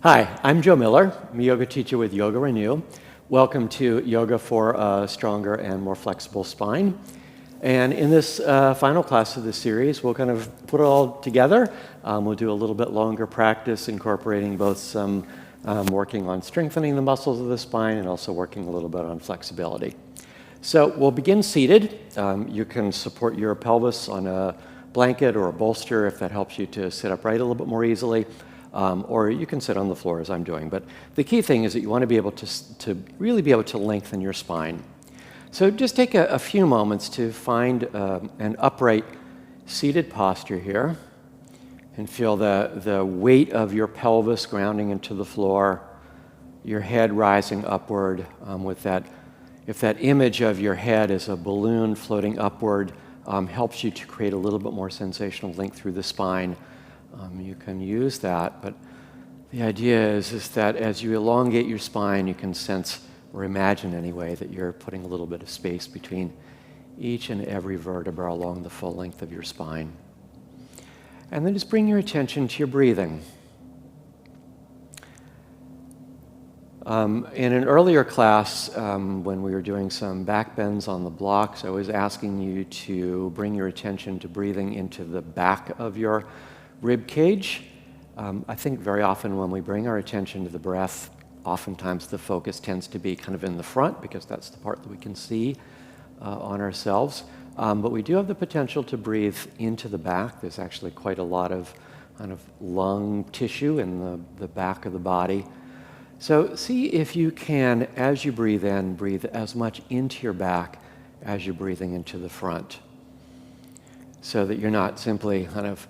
Hi, I'm Joe Miller. I'm a yoga teacher with YogaRenew. Welcome to Yoga for a Stronger and More Flexible Spine. And in this final class of the series, we'll kind of put it all together. We'll do a little bit longer practice, incorporating both some working on strengthening the muscles of the spine and also working a little bit on flexibility. So we'll begin seated. You can support your pelvis on a blanket or a bolster if that helps you to sit upright a little bit more easily. Or you can sit on the floor as I'm doing. But the key thing is that you want to be able to really be able to lengthen your spine. So just take a few moments to find an upright seated posture here and feel the weight of your pelvis grounding into the floor, your head rising upward with that. If that image of your head is a balloon floating upward, helps you to create a little bit more sensation of length through the spine. You can use that, but the idea is that as you elongate your spine, you can sense, or imagine anyway, that you're putting a little bit of space between each and every vertebra along the full length of your spine. And then just bring your attention to your breathing. In an earlier class, when we were doing some back bends on the blocks, I was asking you to bring your attention to breathing into the back of your rib cage. I think very often when we bring our attention to the breath, oftentimes the focus tends to be kind of in the front because that's the part that we can see on ourselves. But we do have the potential to breathe into the back. There's actually quite a lot of kind of lung tissue in the back of the body. So see if you can, as you breathe in, breathe as much into your back as you're breathing into the front, so that you're not simply kind of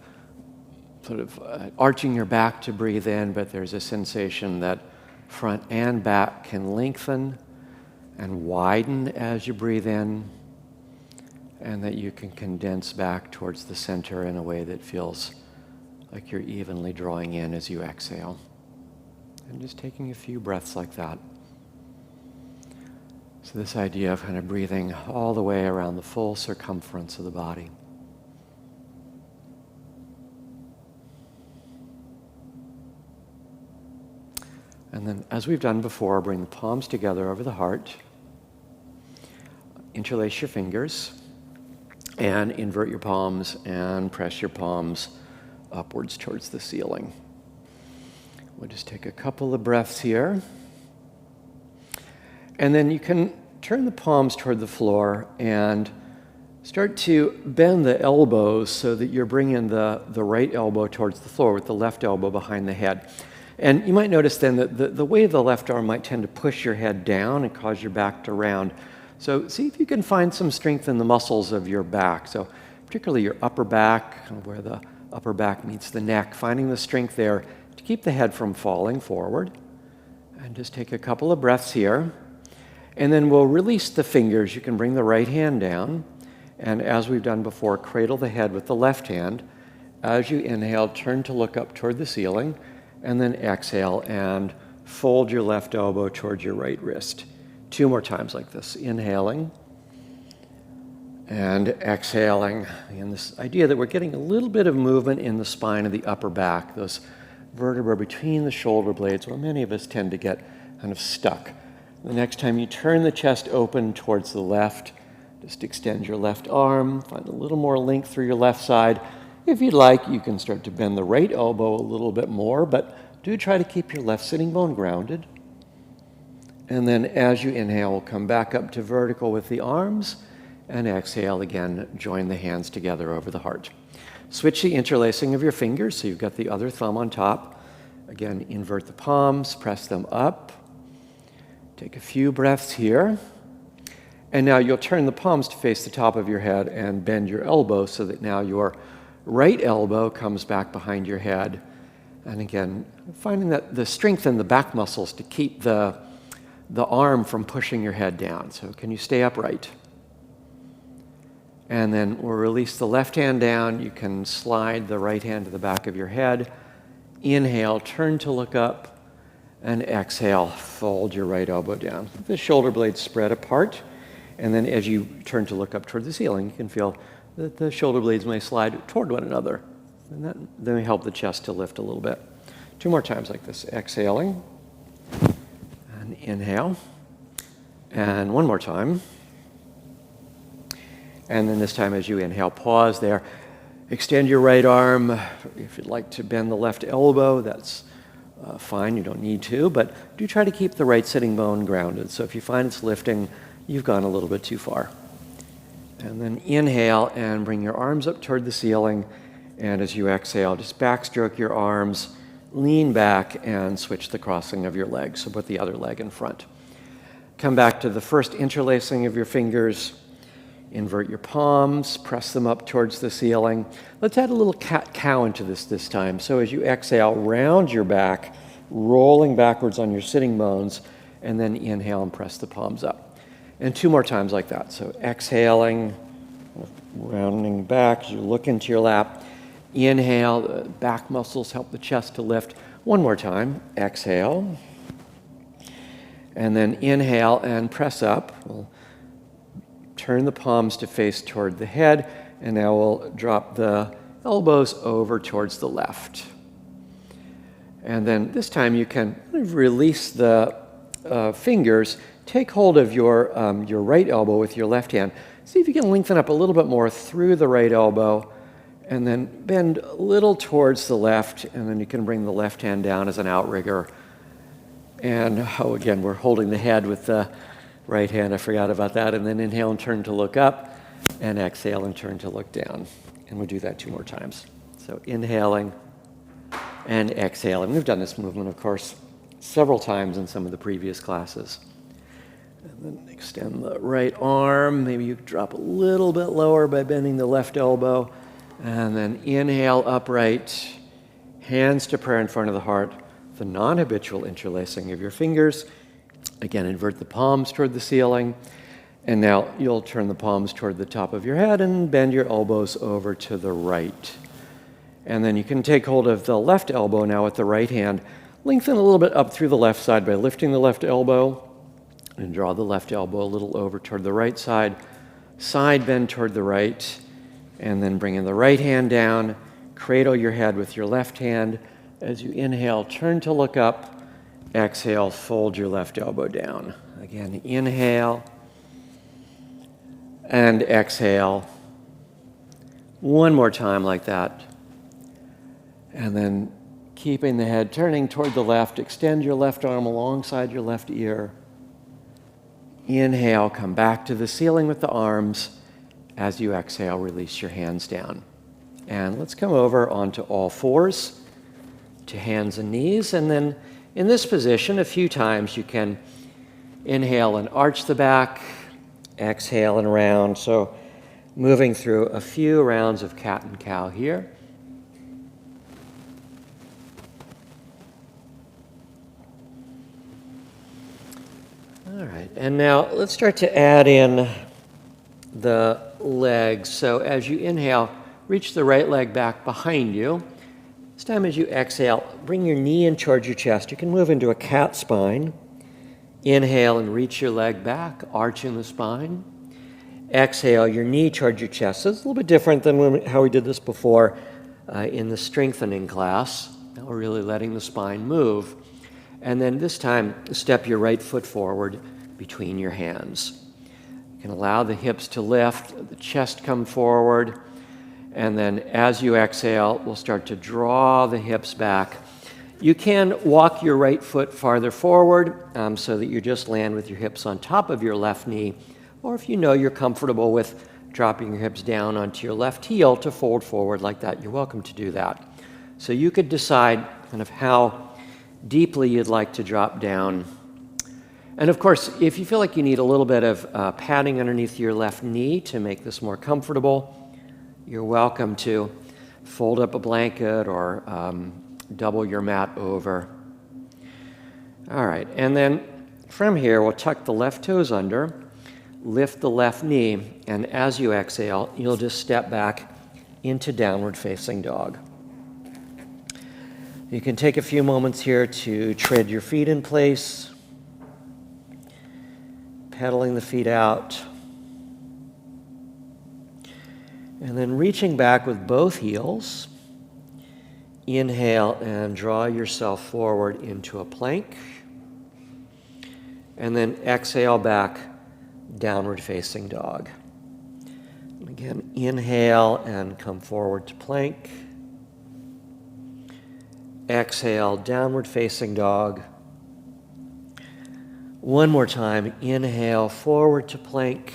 sort of arching your back to breathe in, but there's a sensation that front and back can lengthen and widen as you breathe in, and that you can condense back towards the center in a way that feels like you're evenly drawing in as you exhale. And just taking a few breaths like that. So this idea of kind of breathing all the way around the full circumference of the body. And then, as we've done before, bring the palms together over the heart. Interlace your fingers and invert your palms and press your palms upwards towards the ceiling. We'll just take a couple of breaths here. And then you can turn the palms toward the floor and start to bend the elbows so that you're bringing the right elbow towards the floor with the left elbow behind the head. And you might notice then that the way the left arm might tend to push your head down and cause your back to round. So see if you can find some strength in the muscles of your back. So particularly your upper back, where the upper back meets the neck, finding the strength there to keep the head from falling forward. And just take a couple of breaths here. And then we'll release the fingers. You can bring the right hand down. And as we've done before, cradle the head with the left hand. As you inhale, turn to look up toward the ceiling. And then exhale and fold your left elbow towards your right wrist. 2 more times like this. Inhaling and exhaling. And this idea that we're getting a little bit of movement in the spine of the upper back, those vertebrae between the shoulder blades where many of us tend to get kind of stuck. The next time you turn the chest open towards the left, just extend your left arm, find a little more length through your left side. If you'd like, you can start to bend the right elbow a little bit more, but do try to keep your left sitting bone grounded. And then as you inhale, we'll come back up to vertical with the arms, and exhale again, join the hands together over the heart. Switch the interlacing of your fingers, so you've got the other thumb on top. Again, invert the palms, press them up. Take a few breaths here. And now you'll turn the palms to face the top of your head and bend your elbow so that now your right elbow comes back behind your head. And again, finding that the strength in the back muscles to keep the arm from pushing your head down. So can you stay upright? And then we'll release the left hand down. You can slide the right hand to the back of your head. Inhale, turn to look up. And exhale, fold your right elbow down. The shoulder blades spread apart. And then as you turn to look up toward the ceiling, you can feel that the shoulder blades may slide toward one another. And that may help the chest to lift a little bit. 2 more times like this, exhaling, and inhale, and 1 more time. And then this time as you inhale, pause there. Extend your right arm. If you'd like to bend the left elbow, that's fine, you don't need to, but do try to keep the right sitting bone grounded. So if you find it's lifting, you've gone a little bit too far. And then inhale and bring your arms up toward the ceiling. And as you exhale, just backstroke your arms, lean back, and switch the crossing of your legs. So put the other leg in front. Come back to the first interlacing of your fingers. Invert your palms, press them up towards the ceiling. Let's add a little cat-cow into this time. So as you exhale, round your back, rolling backwards on your sitting bones, and then inhale and press the palms up. And 2 more times like that. So exhaling, rounding back as you look into your lap. Inhale, the back muscles help the chest to lift. 1 more time, exhale. And then inhale and press up. We'll turn the palms to face toward the head, and now we'll drop the elbows over towards the left. And then this time you can release the fingers. Take hold of your right elbow with your left hand. See if you can lengthen up a little bit more through the right elbow, and then bend a little towards the left, and then you can bring the left hand down as an outrigger. And again, we're holding the head with the right hand. I forgot about that. And then inhale and turn to look up, and exhale and turn to look down. And we'll do that 2 more times. So inhaling and exhaling. We've done this movement, of course, several times in some of the previous classes. And then extend the right arm. Maybe you drop a little bit lower by bending the left elbow. And then inhale upright, hands to prayer in front of the heart, the non-habitual interlacing of your fingers. Again, invert the palms toward the ceiling. And now you'll turn the palms toward the top of your head and bend your elbows over to the right. And then you can take hold of the left elbow now with the right hand. Lengthen a little bit up through the left side by lifting the left elbow, and draw the left elbow a little over toward the right side. Side bend toward the right, and then bring in the right hand down. Cradle your head with your left hand. As you inhale, turn to look up. Exhale, fold your left elbow down. Again, inhale and exhale. 1 more time like that. And then keeping the head turning toward the left, extend your left arm alongside your left ear. Inhale, come back to the ceiling with the arms. As you exhale, release your hands down. And let's come over onto all fours to hands and knees. And then in this position, a few times you can inhale and arch the back, exhale and round. So moving through a few rounds of cat and cow here. All right, and now let's start to add in the legs. So as you inhale, reach the right leg back behind you. This time as you exhale, bring your knee in towards your chest. You can move into a cat spine. Inhale and reach your leg back, arching the spine. Exhale, your knee towards your chest. So it's a little bit different than how we did this before in the strengthening class. Now we're really letting the spine move. And then this time, step your right foot forward between your hands. You can allow the hips to lift, the chest come forward, and then as you exhale, we'll start to draw the hips back. You can walk your right foot farther forward so that you just land with your hips on top of your left knee, or if you know you're comfortable with dropping your hips down onto your left heel to fold forward like that, you're welcome to do that. So you could decide kind of how deeply you'd like to drop down. And of course, if you feel like you need a little bit of padding underneath your left knee to make this more comfortable, you're welcome to fold up a blanket or double your mat over. All right, and then from here, we'll tuck the left toes under, lift the left knee, and as you exhale, you'll just step back into downward facing dog. You can take a few moments here to tread your feet in place, pedaling the feet out, and then reaching back with both heels inhale and draw yourself forward into a plank. And then exhale back, downward facing dog. Again, inhale and come forward to plank. Exhale, downward facing dog. One more time, inhale, forward to plank.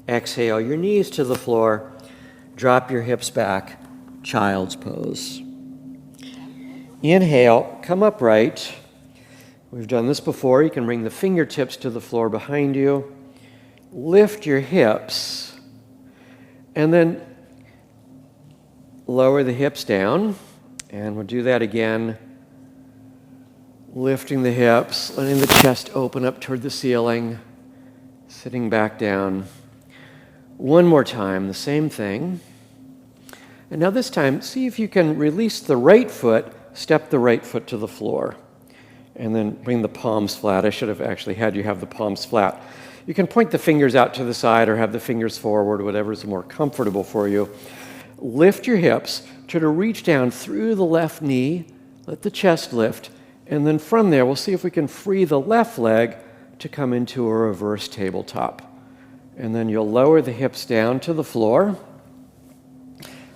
Exhale, your knees to the floor. Drop your hips back, child's pose. Inhale, come upright. We've done this before. You can bring the fingertips to the floor behind you. Lift your hips, and then lower the hips down. And we'll do that again. Lifting the hips, letting the chest open up toward the ceiling, sitting back down. One more time, the same thing. And now this time, see if you can release the right foot, step the right foot to the floor. And then bring the palms flat. I should have actually had you have the palms flat. You can point the fingers out to the side or have the fingers forward, whatever is more comfortable for you. Lift your hips, try to reach down through the left knee, let the chest lift, and then from there, we'll see if we can free the left leg to come into a reverse tabletop. And then you'll lower the hips down to the floor.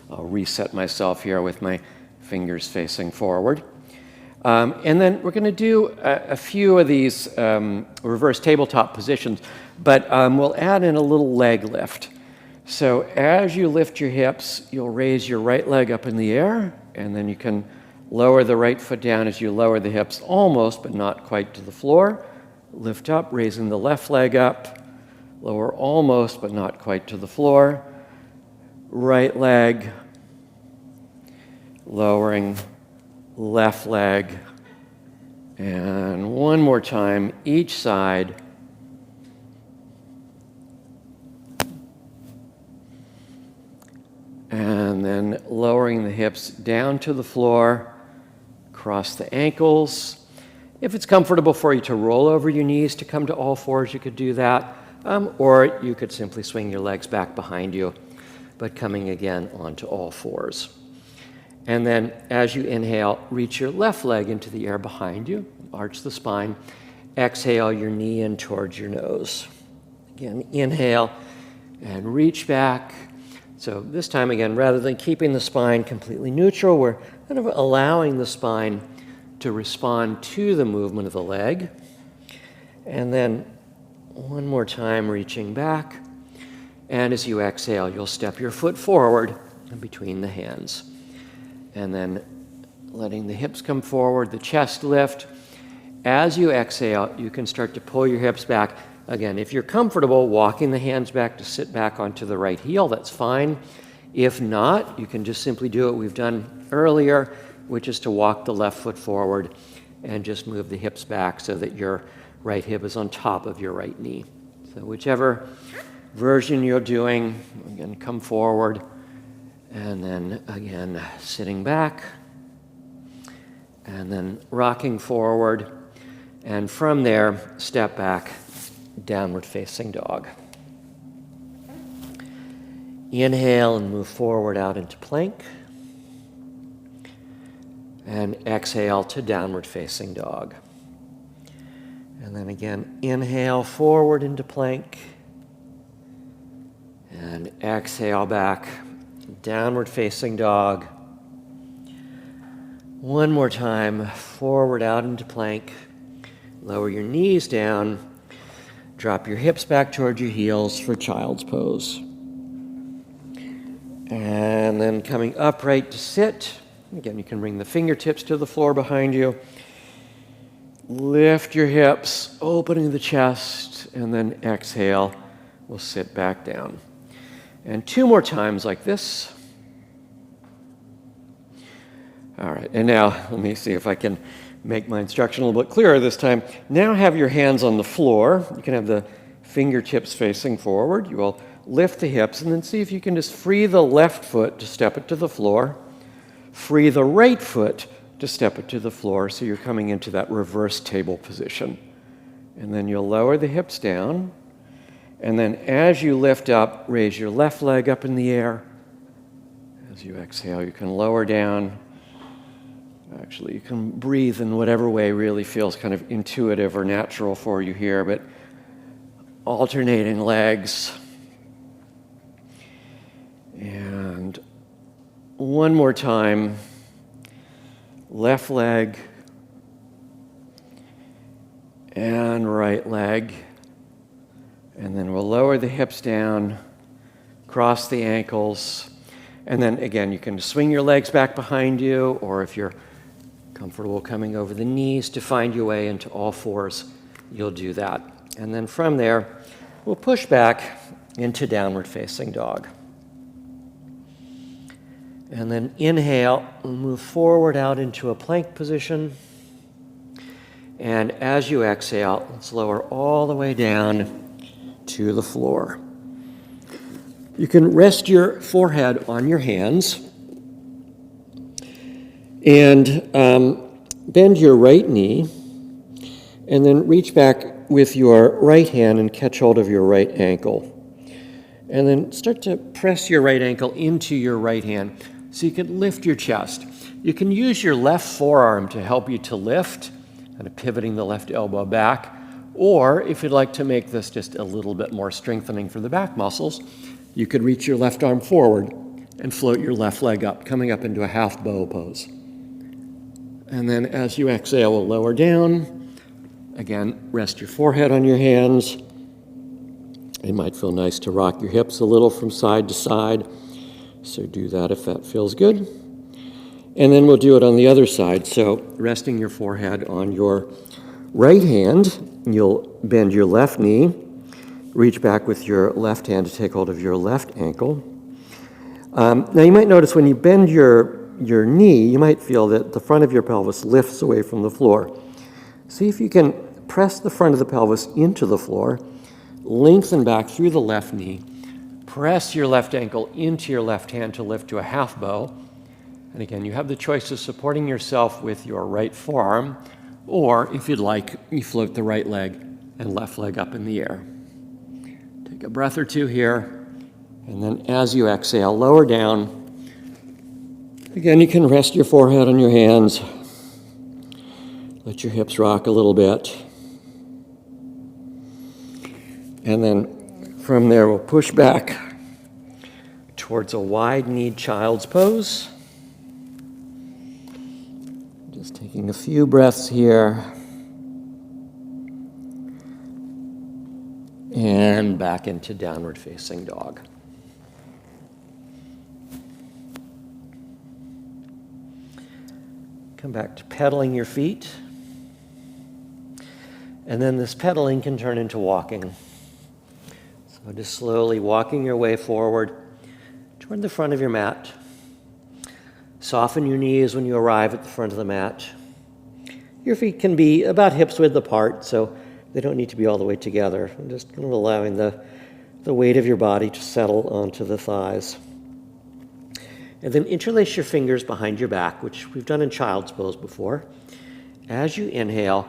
I'll reset myself here with my fingers facing forward. And then we're going to do a few of these reverse tabletop positions, but we'll add in a little leg lift. So as you lift your hips, you'll raise your right leg up in the air, and then you can lower the right foot down as you lower the hips almost, but not quite to the floor. Lift up, raising the left leg up. Lower almost, but not quite to the floor. Right leg, lowering left leg. And one more time, each side. And then lowering the hips down to the floor, cross the ankles. If it's comfortable for you to roll over your knees to come to all fours, you could do that. Or you could simply swing your legs back behind you, but coming again onto all fours. And then as you inhale, reach your left leg into the air behind you, arch the spine. Exhale your knee in towards your nose. Again, inhale and reach back. So this time again, rather than keeping the spine completely neutral, we're kind of allowing the spine to respond to the movement of the leg. And then one more time, reaching back. And as you exhale, you'll step your foot forward in between the hands. And then letting the hips come forward, the chest lift. As you exhale, you can start to pull your hips back. Again, if you're comfortable walking the hands back to sit back onto the right heel, that's fine. If not, you can just simply do what we've done earlier, which is to walk the left foot forward and just move the hips back so that your right hip is on top of your right knee. So whichever version you're doing, again, come forward, and then again, sitting back, and then rocking forward, and from there, step back, downward facing dog. Inhale and move forward out into plank. And exhale to downward facing dog. And then again, inhale forward into plank. And exhale back, downward facing dog. One more time, forward out into plank. Lower your knees down. Drop your hips back towards your heels for child's pose. And then coming upright to sit. Again, you can bring the fingertips to the floor behind you. Lift your hips, opening the chest, and then exhale. We'll sit back down. And two more times like this. All right, and now let me see if I can make my instruction a little bit clearer this time. Now have your hands on the floor. You can have the fingertips facing forward. You will lift the hips, and then see if you can just free the left foot to step it to the floor. Free the right foot to step it to the floor, so you're coming into that reverse table position. And then you'll lower the hips down, and then as you lift up, raise your left leg up in the air, As you exhale, you can lower down. Actually, you can breathe in whatever way really feels kind of intuitive or natural for you here, but alternating legs. And one more time, left leg and right leg. And then we'll lower the hips down, cross the ankles. And then again, you can swing your legs back behind you, or if you're comfortable coming over the knees to find your way into all fours, you'll do that. And then from there, we'll push back into downward facing dog. And then inhale, we'll move forward out into a plank position. And as you exhale, let's lower all the way down to the floor. You can rest your forehead on your hands and bend your right knee, and then reach back with your right hand and catch hold of your right ankle. And then start to press your right ankle into your right hand so you can lift your chest. You can use your left forearm to help you to lift, kind of pivoting the left elbow back. Or if you'd like to make this just a little bit more strengthening for the back muscles, you could reach your left arm forward and float your left leg up, coming up into a half bow pose. And then as you exhale, we'll lower down. Again, rest your forehead on your hands. It might feel nice to rock your hips a little from side to side, so do that if that feels good. And then we'll do it on the other side. So resting your forehead on your right hand, you'll bend your left knee, reach back with your left hand to take hold of your left ankle. Now you might notice when you bend your knee, you might feel that the front of your pelvis lifts away from the floor. See if you can press the front of the pelvis into the floor, lengthen back through the left knee, press your left ankle into your left hand to lift to a half bow. And again, you have the choice of supporting yourself with your right forearm, or if you'd like, you float the right leg and left leg up in the air. Take a breath or two here, and then as you exhale, lower down. Again, you can rest your forehead on your hands. Let your hips rock a little bit. And then from there, we'll push back towards a wide-kneed child's pose. Just taking a few breaths here. And back into downward facing dog. Come back to pedaling your feet. And then this pedaling can turn into walking. So just slowly walking your way forward toward the front of your mat. Soften your knees when you arrive at the front of the mat. Your feet can be about hips width apart, so they don't need to be all the way together. I'm just kind of allowing the weight of your body to settle onto the thighs. And then interlace your fingers behind your back, which we've done in child's pose before. As you inhale,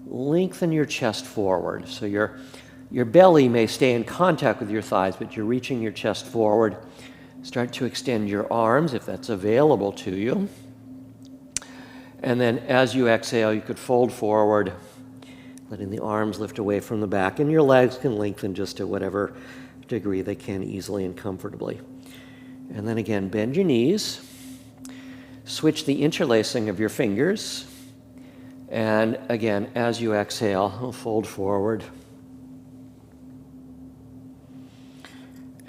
lengthen your chest forward. So your belly may stay in contact with your thighs, but you're reaching your chest forward. Start to extend your arms if that's available to you. And then as you exhale, you could fold forward, letting the arms lift away from the back, and your legs can lengthen just to whatever degree they can easily and comfortably. And then again, bend your knees. Switch the interlacing of your fingers. And again, as you exhale, fold forward.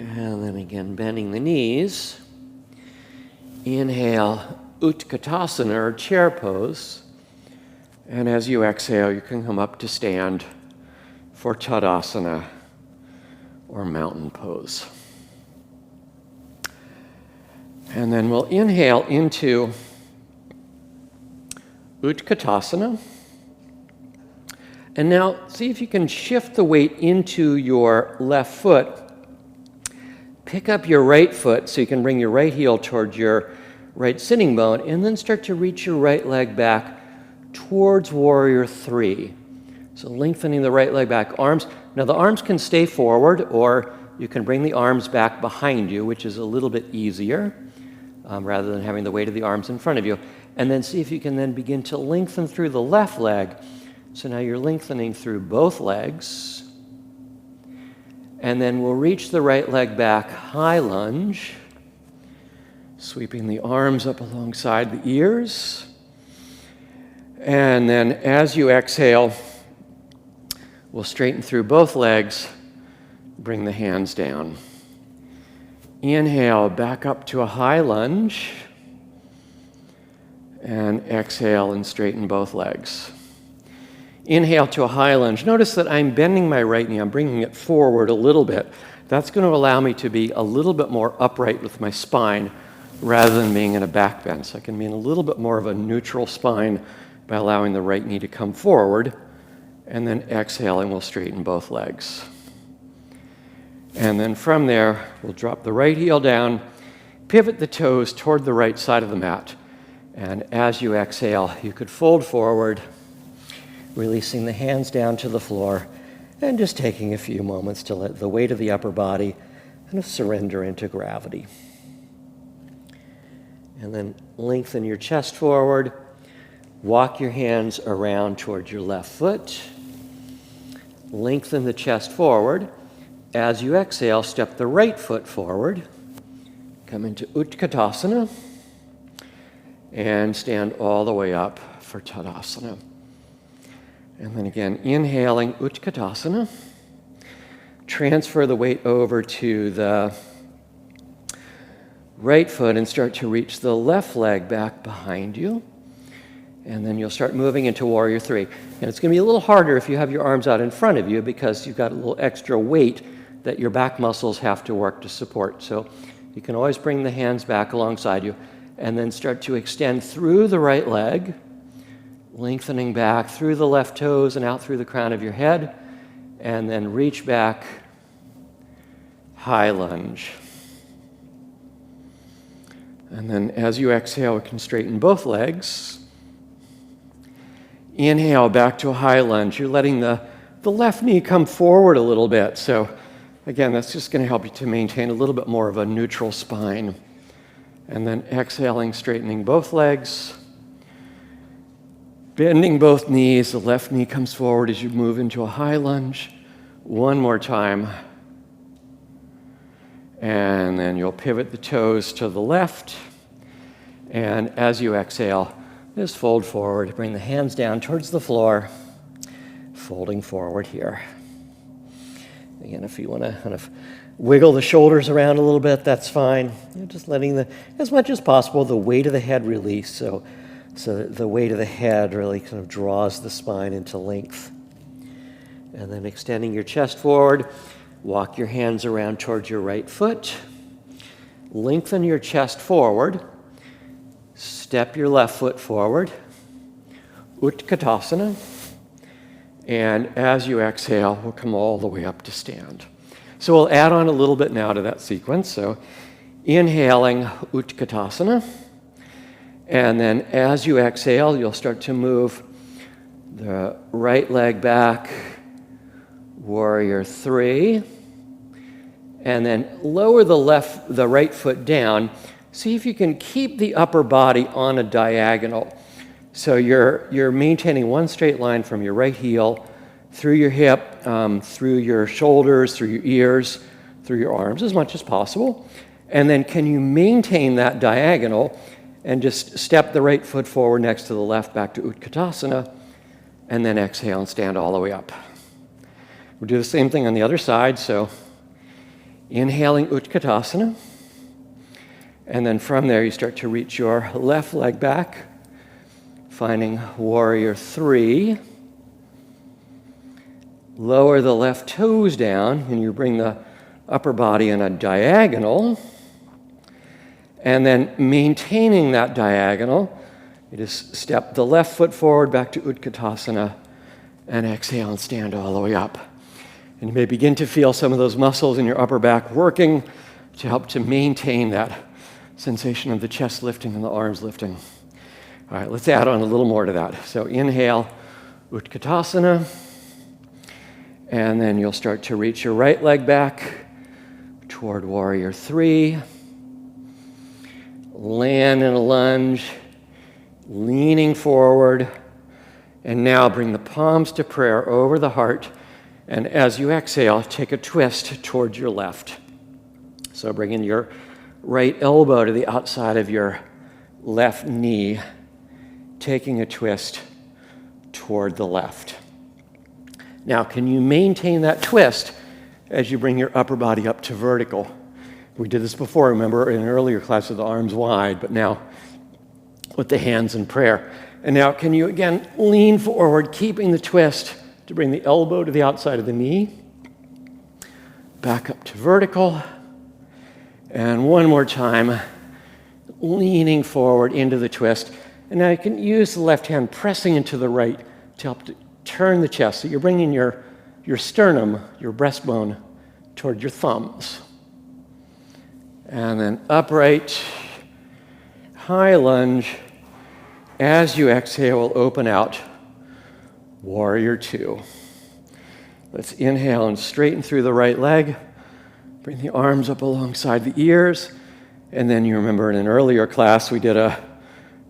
And then again, bending the knees. Inhale, Utkatasana, or chair pose. And as you exhale, you can come up to stand for Tadasana, or mountain pose. And then we'll inhale into Utkatasana. And now see if you can shift the weight into your left foot. Pick up your right foot so you can bring your right heel towards your right sitting bone, and then start to reach your right leg back towards Warrior 3. So lengthening the right leg back, arms. Now the arms can stay forward, or you can bring the arms back behind you, which is a little bit easier. rather than having the weight of the arms in front of you. And then see if you can then begin to lengthen through the left leg. So now you're lengthening through both legs. And then we'll reach the right leg back, high lunge, sweeping the arms up alongside the ears. And then as you exhale, we'll straighten through both legs, bring the hands down. Inhale, back up to a high lunge. And exhale and straighten both legs. Inhale to a high lunge. Notice that I'm bending my right knee. I'm bringing it forward a little bit. That's going to allow me to be a little bit more upright with my spine rather than being in a back bend. So I can be in a little bit more of a neutral spine by allowing the right knee to come forward. And then exhaling, we'll straighten both legs. And then from there, we'll drop the right heel down, pivot the toes toward the right side of the mat. And as you exhale, you could fold forward, releasing the hands down to the floor, and just taking a few moments to let the weight of the upper body kind of surrender into gravity. And then lengthen your chest forward, walk your hands around towards your left foot, lengthen the chest forward. As you exhale, step the right foot forward, come into Utkatasana, and stand all the way up for Tadasana. And then again, inhaling Utkatasana. Transfer the weight over to the right foot and start to reach the left leg back behind you. And then you'll start moving into Warrior Three. And it's going to be a little harder if you have your arms out in front of you because you've got a little extra weight that your back muscles have to work to support. So you can always bring the hands back alongside you and then start to extend through the right leg, lengthening back through the left toes and out through the crown of your head, and then reach back, high lunge. And then as you exhale, we can straighten both legs. Inhale, back to a high lunge. You're letting the left knee come forward a little bit. So again, that's just going to help you to maintain a little bit more of a neutral spine. And then exhaling, straightening both legs. Bending both knees. The left knee comes forward as you move into a high lunge. One more time. And then you'll pivot the toes to the left. And as you exhale, just fold forward. Bring the hands down towards the floor. Folding forward here. Again, if you want to kind of wiggle the shoulders around a little bit, that's fine. You're just letting as much as possible, the weight of the head release. So the weight of the head really kind of draws the spine into length. And then extending your chest forward, walk your hands around towards your right foot. Lengthen your chest forward. Step your left foot forward. Utkatasana. And as you exhale, we'll come all the way up to stand. So we'll add on a little bit now to that sequence. So inhaling Utkatasana. And then as you exhale, you'll start to move the right leg back, Warrior Three. And then lower the right foot down. See if you can keep the upper body on a diagonal. So you're maintaining one straight line from your right heel, through your hip, through your shoulders, through your ears, through your arms as much as possible. And then can you maintain that diagonal and just step the right foot forward next to the left back to Utkatasana, and then exhale and stand all the way up. We'll do the same thing on the other side. So inhaling Utkatasana. And then from there, you start to reach your left leg back, finding Warrior Three. Lower the left toes down, and you bring the upper body in a diagonal. And then maintaining that diagonal, you just step the left foot forward back to Utkatasana, and exhale and stand all the way up. And you may begin to feel some of those muscles in your upper back working to help to maintain that sensation of the chest lifting and the arms lifting. All right, let's add on a little more to that. So inhale, Utkatasana, and then you'll start to reach your right leg back toward Warrior Three. land in a lunge, leaning forward, and now bring the palms to prayer over the heart, and as you exhale, take a twist towards your left. So bringing your right elbow to the outside of your left knee, taking a twist toward the left. Now, can you maintain that twist as you bring your upper body up to vertical? We did this before, remember, in an earlier class with the arms wide, but now with the hands in prayer. And now can you again lean forward, keeping the twist to bring the elbow to the outside of the knee, back up to vertical, and one more time, leaning forward into the twist. And now you can use the left hand pressing into the right to help to turn the chest. So you're bringing your sternum, your breastbone, toward your thumbs. And then upright, high lunge. As you exhale, we'll open out, warrior two. Let's inhale and straighten through the right leg. Bring the arms up alongside the ears. And then you remember in an earlier class, we did a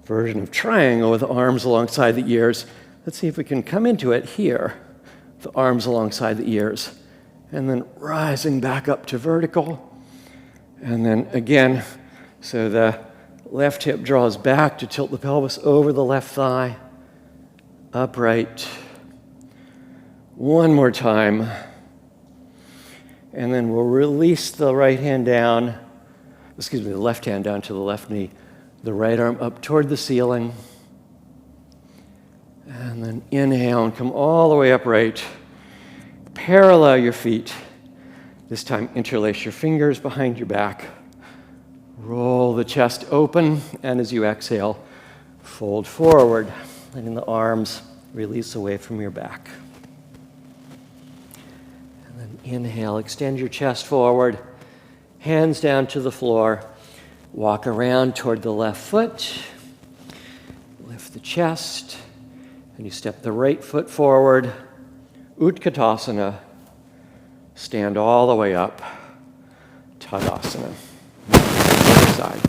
version of triangle with the arms alongside the ears. Let's see if we can come into it here, the arms alongside the ears. And then rising back up to vertical. And then again, so the left hip draws back to tilt the pelvis over the left thigh. Upright. One more time. And then we'll release the right hand down, the left hand down to the left knee. The right arm up toward the ceiling. And then inhale and come all the way upright. Parallel your feet. This time interlace your fingers behind your back. Roll the chest open, and as you exhale, fold forward, letting the arms release away from your back. And then inhale, extend your chest forward, hands down to the floor, walk around toward the left foot, lift the chest, and you step the right foot forward, Utkatasana, stand all the way up, Tadasana. Side.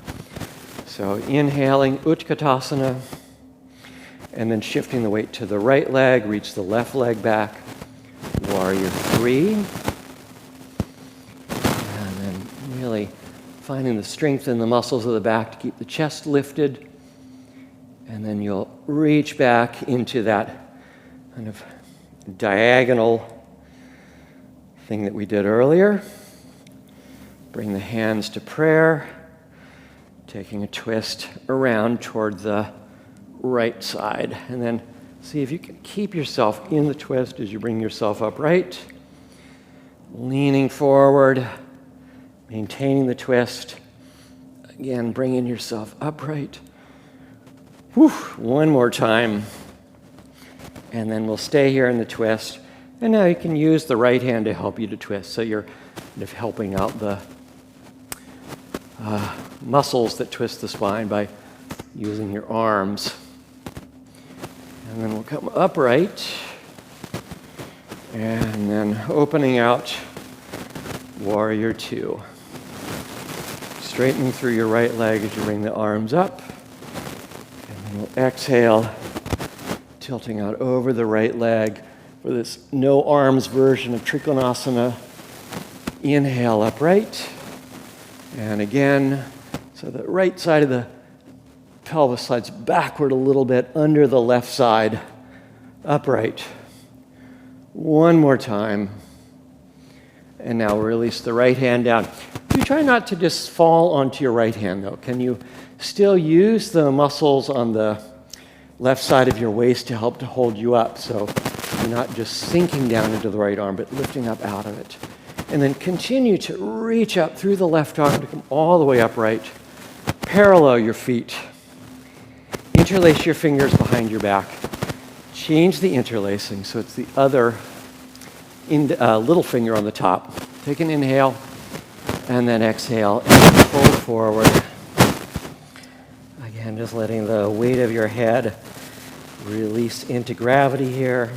So inhaling Utkatasana, and then shifting the weight to the right leg, reach the left leg back, warrior three. And then really finding the strength in the muscles of the back to keep the chest lifted. And then you'll reach back into that kind of diagonal thing that we did earlier. Bring the hands to prayer, taking a twist around toward the right side. And then see if you can keep yourself in the twist as you bring yourself upright. Leaning forward, maintaining the twist. Again, bringing yourself upright. Whew, one more time. And then we'll stay here in the twist. And now you can use the right hand to help you to twist. So you're kind of helping out the muscles that twist the spine by using your arms. And then we'll come upright. And then opening out, warrior two. Straightening through your right leg as you bring the arms up. And then we'll exhale, tilting out over the right leg for this no arms version of Trikonasana. Inhale upright. And again, so the right side of the pelvis slides backward a little bit under the left side. Upright. One more time. And now release the right hand down. You try not to just fall onto your right hand, though. Can you still use the muscles on the left side of your waist to help to hold you up? So you're not just sinking down into the right arm, but lifting up out of it. And then continue to reach up through the left arm to come all the way upright. Parallel your feet. Interlace your fingers behind your back. Change the interlacing so it's the other little finger on the top. Take an inhale and then exhale and fold forward. Again, just letting the weight of your head release into gravity here.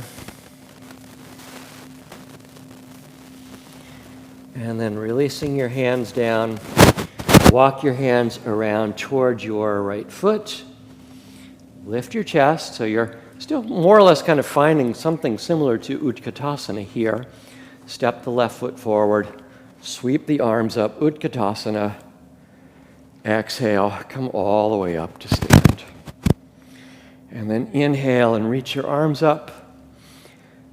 And then releasing your hands down, walk your hands around towards your right foot. Lift your chest, so you're still more or less kind of finding something similar to Utkatasana here. Step the left foot forward, sweep the arms up, Utkatasana. Exhale, come all the way up to stand. And then inhale and reach your arms up.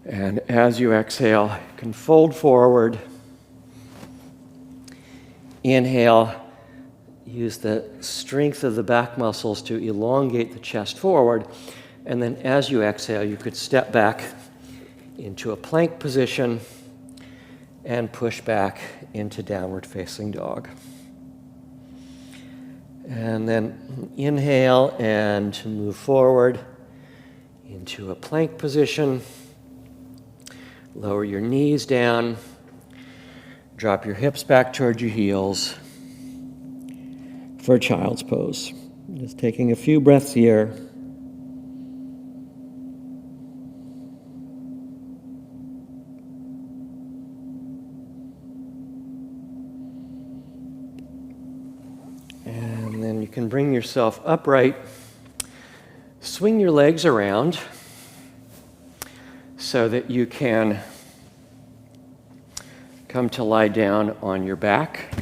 And as you exhale, you can fold forward. Inhale, use the strength of the back muscles to elongate the chest forward. And then as you exhale, you could step back into a plank position and push back into downward facing dog. And then inhale and move forward into a plank position. Lower your knees down. Drop your hips back towards your heels for child's pose. Just taking a few breaths here. And then you can bring yourself upright. Swing your legs around so that you can come to lie down on your back.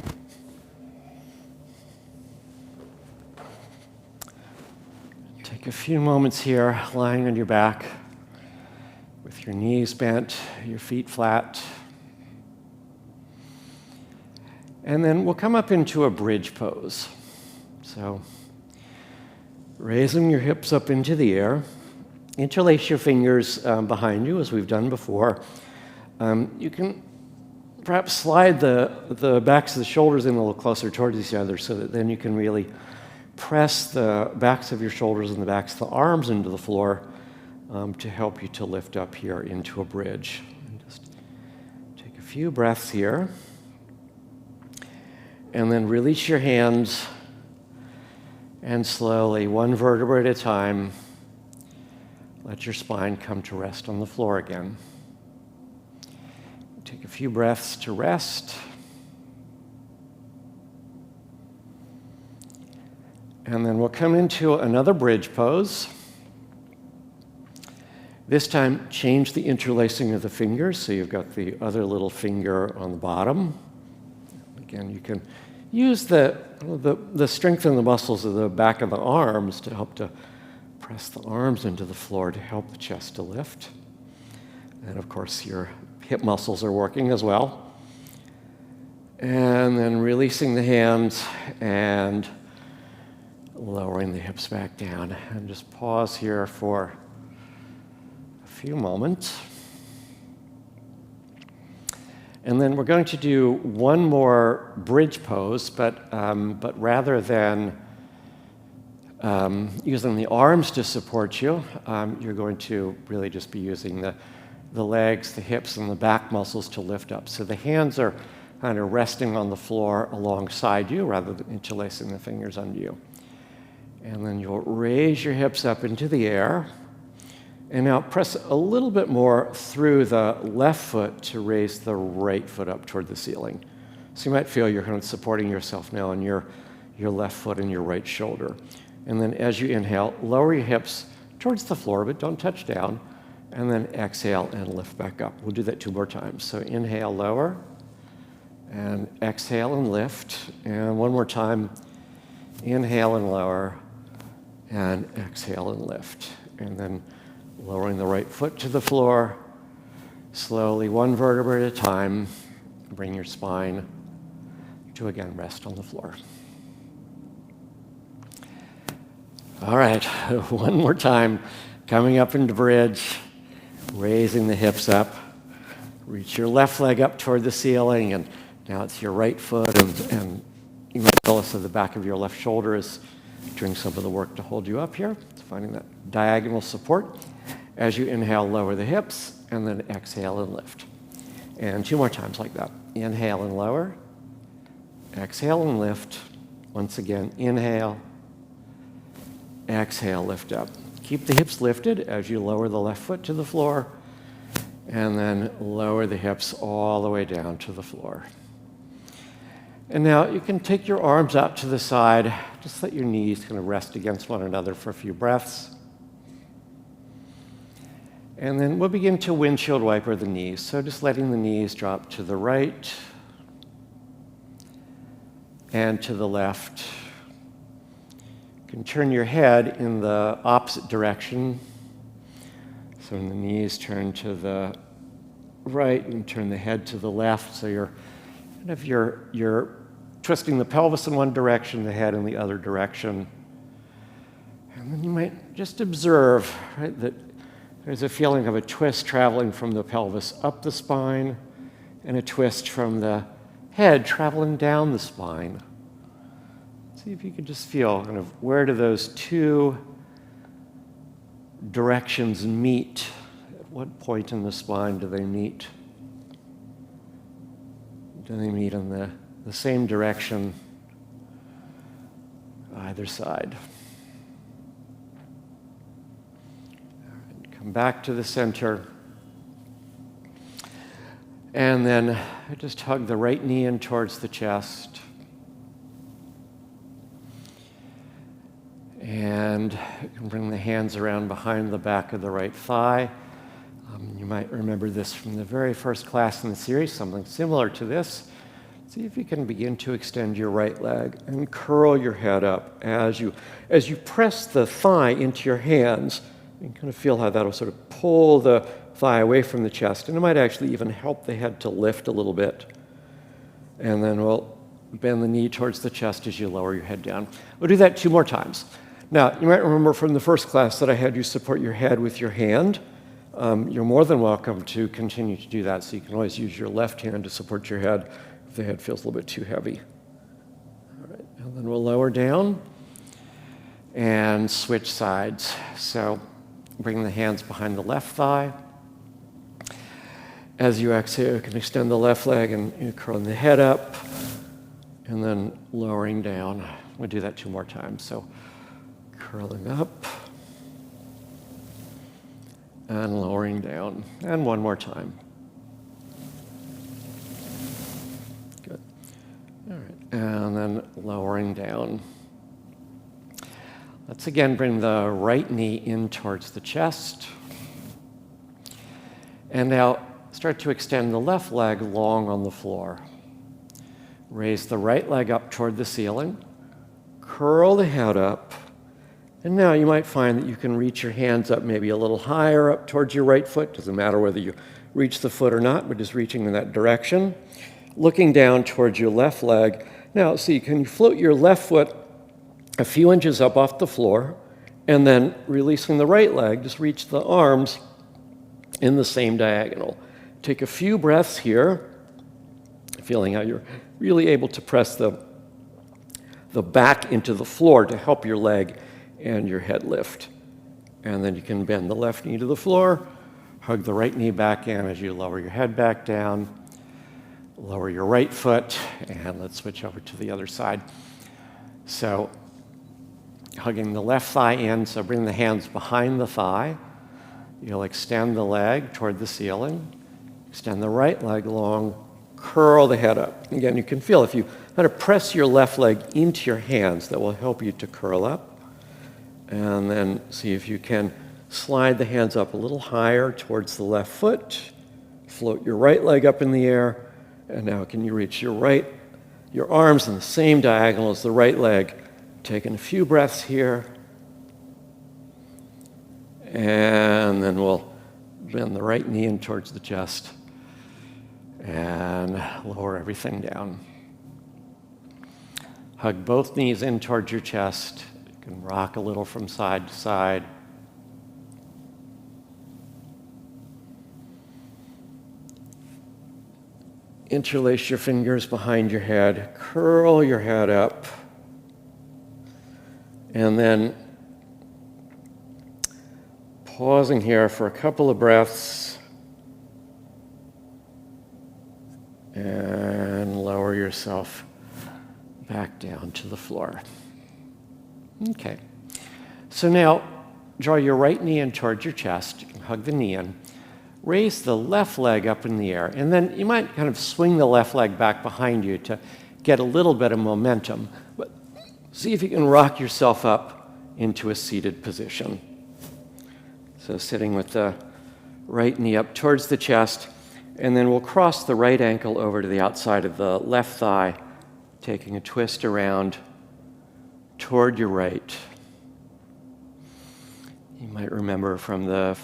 Take a few moments here lying on your back with your knees bent, your feet flat. And then we'll come up into a bridge pose. So raising your hips up into the air. Interlace your fingers behind you as we've done before. You can perhaps slide the backs of the shoulders in a little closer towards each other so that then you can really press the backs of your shoulders and the backs of the arms into the floor to help you to lift up here into a bridge. And just take a few breaths here. And then release your hands and slowly, one vertebra at a time, let your spine come to rest on the floor again. Take a few breaths to rest. And then we'll come into another bridge pose. This time, change the interlacing of the fingers, so you've got the other little finger on the bottom. Again, you can use the strength in the muscles of the back of the arms to help to press the arms into the floor to help the chest to lift. And of course, your hip muscles are working as well. And then releasing the hands and lowering the hips back down. And just pause here for a few moments. And then we're going to do one more bridge pose, but rather than using the arms to support you, you're going to really just be using the legs, the hips, and the back muscles to lift up. So the hands are kind of resting on the floor alongside you rather than interlacing the fingers under you. And then you'll raise your hips up into the air. And now press a little bit more through the left foot to raise the right foot up toward the ceiling. So you might feel you're kind of supporting yourself now on your left foot and your right shoulder. And then as you inhale, lower your hips towards the floor, but don't touch down. And then exhale and lift back up. We'll do that 2 more times. So inhale, lower, and exhale and lift. And one more time, inhale and lower, and exhale and lift. And then lowering the right foot to the floor, slowly, one vertebra at a time, bring your spine to again rest on the floor. All right, one more time, coming up into bridge, raising the hips up, reach your left leg up toward the ceiling, and now it's your right foot, and you might notice that the back of your left shoulder is doing some of the work to hold you up here. It's finding that diagonal support. As you inhale, lower the hips, and then exhale and lift. And 2 more times like that. Inhale and lower. Exhale and lift. Once again, inhale. Exhale, lift up. Keep the hips lifted as you lower the left foot to the floor, and then lower the hips all the way down to the floor. And now you can take your arms out to the side. Just let your knees kind of rest against one another for a few breaths. And then we'll begin to windshield wiper the knees. So just letting the knees drop to the right and to the left. You can turn your head in the opposite direction. So when the knees turn to the right, you can turn the head to the left. So you're twisting the pelvis in one direction, the head in the other direction. And then you might just observe, right, that there's a feeling of a twist traveling from the pelvis up the spine and a twist from the head traveling down the spine. See if you can just feel kind of where do those two directions meet? At what point in the spine do they meet? Do they meet in the same direction either side? Come back to the center. And then just hug the right knee in towards the chest. And you can bring the hands around behind the back of the right thigh. You might remember this from the very first class in the series, something similar to this. See if you can begin to extend your right leg and curl your head up as you press the thigh into your hands. You can kind of feel how that'll sort of pull the thigh away from the chest, and it might actually even help the head to lift a little bit. And then we'll bend the knee towards the chest as you lower your head down. We'll do that 2 more times. Now, you might remember from the first class that I had you support your head with your hand. You're more than welcome to continue to do that, so you can always use your left hand to support your head if the head feels a little bit too heavy. All right, and then we'll lower down and switch sides. So bring the hands behind the left thigh. As you exhale, you can extend the left leg and curling the head up and then lowering down. We'll do that 2 more times. So curling up and lowering down. And 1 more time. Good. All right. And then lowering down. Let's again bring the right knee in towards the chest. And now start to extend the left leg long on the floor. Raise the right leg up toward the ceiling. Curl the head up. And now you might find that you can reach your hands up maybe a little higher up towards your right foot. Doesn't matter whether you reach the foot or not, but just reaching in that direction. Looking down towards your left leg. Now, see, can you float your left foot a few inches up off the floor, and then releasing the right leg, just reach the arms in the same diagonal. Take a few breaths here, feeling how you're really able to press the back into the floor to help your leg and your head lift. And then you can bend the left knee to the floor, hug the right knee back in as you lower your head back down, lower your right foot, and let's switch over to the other side. So hugging the left thigh in, so bring the hands behind the thigh. You'll extend the leg toward the ceiling, extend the right leg long, curl the head up. Again, you can feel if you kind of press your left leg into your hands, that will help you to curl up. And then see if you can slide the hands up a little higher towards the left foot, float your right leg up in the air, and now can you reach your arms in the same diagonal as the right leg. Taking a few breaths here. And then we'll bend the right knee in towards the chest and lower everything down. Hug both knees in towards your chest. You can rock a little from side to side. Interlace your fingers behind your head. Curl your head up. And then pausing here for a couple of breaths and lower yourself back down to the floor. Okay. So now draw your right knee in towards your chest. You can hug the knee in. Raise the left leg up in the air. And then you might kind of swing the left leg back behind you to get a little bit of momentum. But see if you can rock yourself up into a seated position. So sitting with the right knee up towards the chest, and then we'll cross the right ankle over to the outside of the left thigh, taking a twist around toward your right. You might remember from the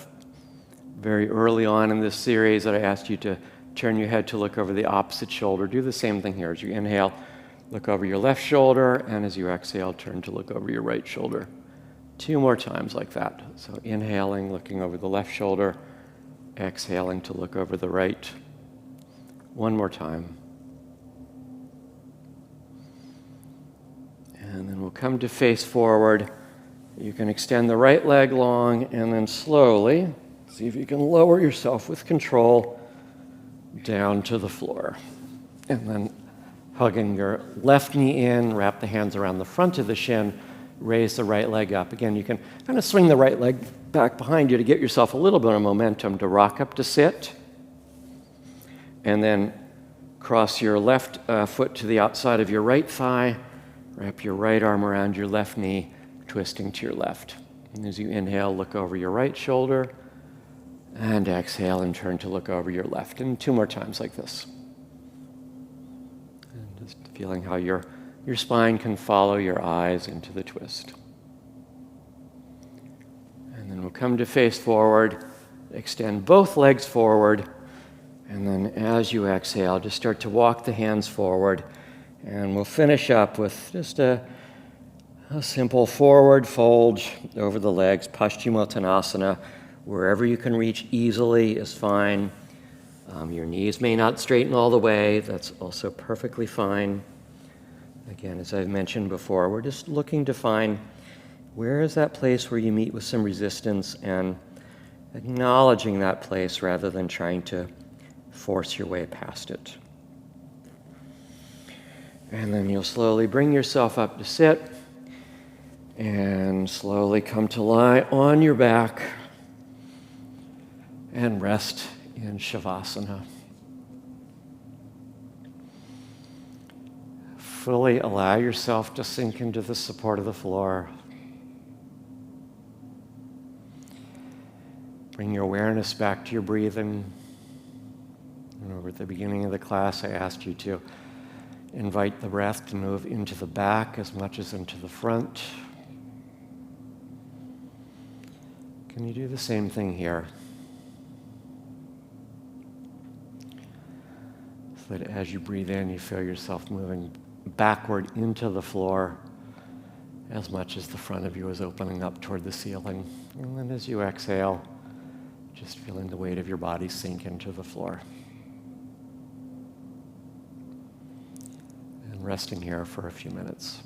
very early on in this series that I asked you to turn your head to look over the opposite shoulder. Do the same thing here. As you inhale, look over your left shoulder, and as you exhale, turn to look over your right shoulder. 2 more times like that. So inhaling, looking over the left shoulder, exhaling to look over the right. 1 more time. And then we'll come to face forward. You can extend the right leg long, and then slowly, see if you can lower yourself with control down to the floor. And then hugging your left knee in, wrap the hands around the front of the shin, raise the right leg up. Again, you can kind of swing the right leg back behind you to get yourself a little bit of momentum to rock up to sit. And then cross your left foot to the outside of your right thigh, wrap your right arm around your left knee, twisting to your left. And as you inhale, look over your right shoulder, and exhale and turn to look over your left. And 2 more times like this. And just feeling how your spine can follow your eyes into the twist. And then we'll come to face forward, extend both legs forward, and then as you exhale, just start to walk the hands forward. And we'll finish up with just a simple forward fold over the legs, Paschimottanasana. Wherever you can reach easily is fine. Your knees may not straighten all the way. That's also perfectly fine. Again, as I've mentioned before, we're just looking to find where is that place where you meet with some resistance and acknowledging that place rather than trying to force your way past it. And then you'll slowly bring yourself up to sit and slowly come to lie on your back and rest in Shavasana. Fully allow yourself to sink into the support of the floor. Bring your awareness back to your breathing. Remember at the beginning of the class, I asked you to invite the breath to move into the back as much as into the front. Can you do the same thing here? So that as you breathe in, you feel yourself moving backward into the floor as much as the front of you is opening up toward the ceiling. And then as you exhale, just feeling the weight of your body sink into the floor. And resting here for a few minutes.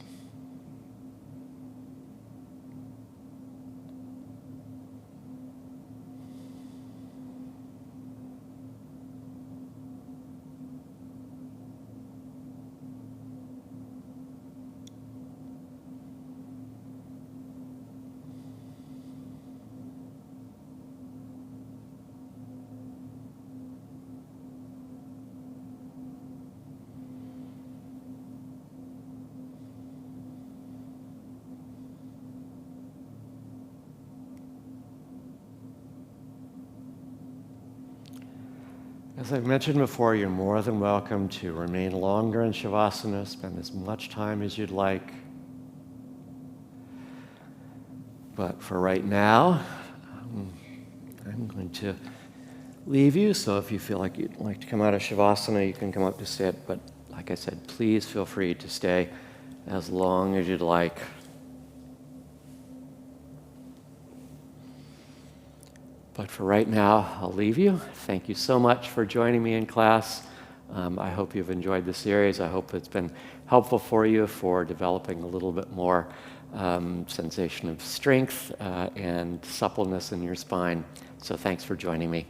As I've mentioned before, you're more than welcome to remain longer in Shavasana, spend as much time as you'd like. But for right now, I'm going to leave you, so if you feel like you'd like to come out of Shavasana, you can come up to sit, but like I said, please feel free to stay as long as you'd like. But for right now, I'll leave you. Thank you so much for joining me in class. I hope you've enjoyed the series. I hope it's been helpful for you for developing a little bit more sensation of strength and suppleness in your spine. So thanks for joining me.